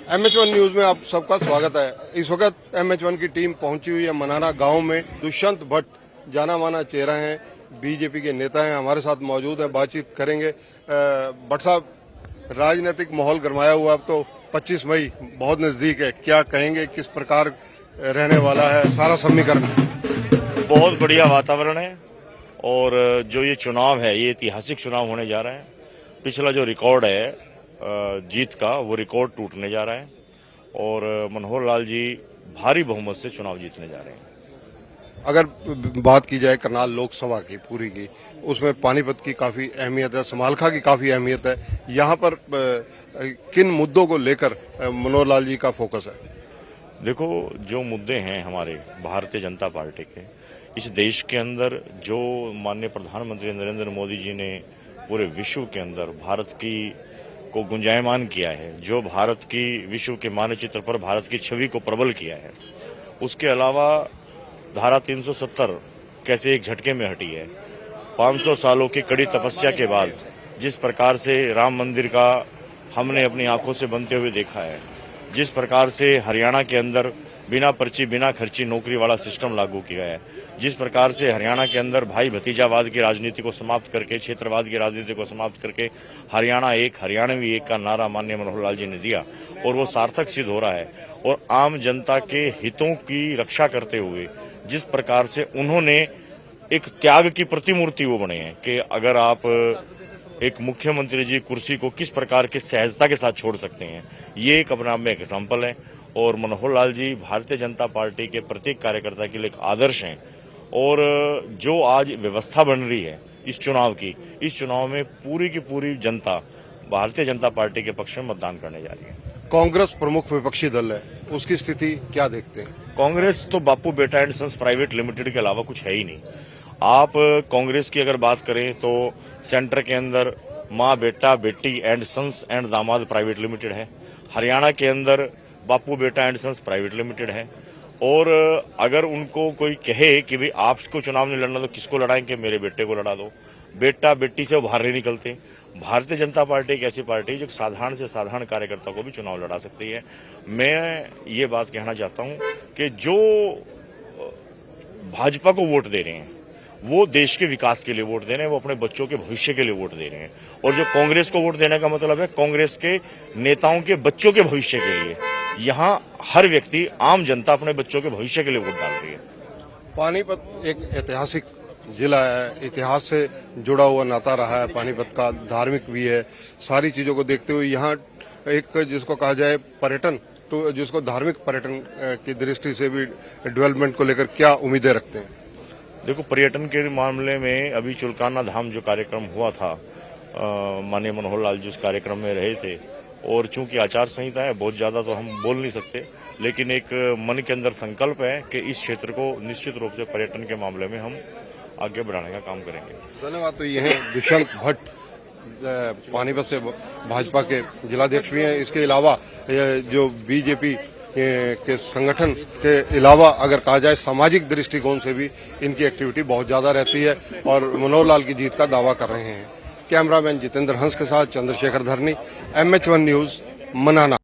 MH1 news में आप सबका स्वागत है। इस वक्त MH1 की टीम पहुंची हुई है मनाना गांव में। दुष्यंत भट्ट जाना माना चेहरा हैं, बीजेपी के नेता हैं, हमारे साथ मौजूद हैं, बातचीत करेंगे। भट्ट साहब, राजनीतिक माहौल गरमाया हुआ, अब तो 25 मई बहुत नजदीक है, क्या कहेंगे, किस प्रकार रहने वाला है सारा समीकरण? बहुत बढ़िया वातावरण है और जो ये चुनाव है ये ऐतिहासिक चुनाव होने जा रहा है। पिछला जो रिकॉर्ड है जीत का, वो रिकॉर्ड टूटने जा रहा है और मनोहर लाल जी भारी बहुमत से चुनाव जीतने जा रहे हैं। अगर बात की जाए करनाल लोकसभा की पूरी की, उसमें पानीपत की काफी अहमियत है, समालखा की काफी अहमियत है। यहाँ पर किन मुद्दों को लेकर मनोहर लाल जी का फोकस है? देखो, जो मुद्दे हैं हमारे भारतीय जनता पार्टी के, इस देश के अंदर जो माननीय प्रधानमंत्री नरेंद्र मोदी जी ने पूरे विश्व के अंदर भारत की को गुंजायमान किया है, जो भारत की विश्व के मानचित्र पर भारत की छवि को प्रबल किया है, उसके अलावा धारा 370 कैसे एक झटके में हटी है। 500 सालों की कड़ी तपस्या के बाद जिस प्रकार से राम मंदिर का हमने अपनी आंखों से बनते हुए देखा है, जिस प्रकार से हरियाणा के अंदर बिना पर्ची बिना खर्ची नौकरी वाला सिस्टम लागू किया है, जिस प्रकार से हरियाणा के अंदर भाई भतीजावाद की राजनीति को समाप्त करके, क्षेत्रवाद की राजनीति को समाप्त करके हरियाणा एक, हरियाणवी एक का नारा माननीय मनोहर लाल जी ने दिया और वो सार्थक सिद्ध हो रहा है। और आम जनता के हितों की रक्षा करते हुए जिस प्रकार से उन्होंने एक त्याग की प्रतिमूर्ति वो बने हैं कि अगर आप एक मुख्यमंत्री जी कुर्सी को किस प्रकार की सहजता के साथ छोड़ सकते हैं, ये एक अपने आप में एक एग्जाम्पल है। और मनोहर लाल जी भारतीय जनता पार्टी के प्रत्येक कार्यकर्ता के लिए एक आदर्श हैं। और जो आज व्यवस्था बन रही है इस चुनाव की, इस चुनाव में पूरी की पूरी जनता भारतीय जनता पार्टी के पक्ष में मतदान करने जा रही है। कांग्रेस प्रमुख विपक्षी दल है, उसकी स्थिति क्या देखते हैं? कांग्रेस तो बापू बेटा एंड सन्स प्राइवेट लिमिटेड के अलावा कुछ है ही नहीं। आप कांग्रेस की अगर बात करें तो सेंटर के अंदर माँ बेटा बेटी एंड सन्स एंड दामाद प्राइवेट लिमिटेड है। हरियाणा के अंदर बापू बेटा एंड सन्स प्राइवेट लिमिटेड है। और अगर उनको कोई कहे कि भाई आपको चुनाव नहीं लड़ना तो किसको लड़ाएंगे, मेरे बेटे को लड़ा दो, बेटा बेटी से बाहर नहीं निकलते। भारतीय जनता पार्टी एक ऐसी पार्टी जो साधारण से साधारण कार्यकर्ता को भी चुनाव लड़ा सकती है। मैं ये बात कहना चाहता हूं कि जो भाजपा को वोट दे रहे हैं वो देश के विकास के लिए वोट दे रहे हैं, वो अपने बच्चों के भविष्य के लिए वोट दे रहे हैं। और जो कांग्रेस को वोट देने का मतलब है कांग्रेस के नेताओं के बच्चों के भविष्य के लिए। यहाँ हर व्यक्ति, आम जनता अपने बच्चों के भविष्य के लिए वोट डाल रही है। पानीपत एक ऐतिहासिक जिला है, इतिहास से जुड़ा हुआ नाता रहा है, पानीपत का धार्मिक भी है। सारी चीजों को देखते हुए यहाँ एक जिसको कहा जाए पर्यटन, तो जिसको धार्मिक पर्यटन की दृष्टि से भी डेवलपमेंट को लेकर क्या उम्मीदें रखते हैं? देखो, पर्यटन के मामले में अभी चुलकाना धाम जो कार्यक्रम हुआ था, माननीय मनोहर लाल जी उस कार्यक्रम में रहे थे। और चूंकि आचार संहिता है, बहुत ज्यादा तो हम बोल नहीं सकते, लेकिन एक मन के अंदर संकल्प है कि इस क्षेत्र को निश्चित रूप से पर्यटन के मामले में हम आगे बढ़ाने का काम करेंगे। धन्यवाद। तो ये हैं दुष्यंत भट्ट, पानीपत से भाजपा के जिलाध्यक्ष भी हैं। इसके अलावा जो बीजेपी के संगठन के अलावा अगर कहा जाए सामाजिक दृष्टिकोण से भी इनकी एक्टिविटी बहुत ज्यादा रहती है और मनोहर लाल की जीत का दावा कर रहे हैं। कैमरामैन जितेंद्र हंस के साथ चंद्रशेखर धरनी, MH1 न्यूज, मनाना।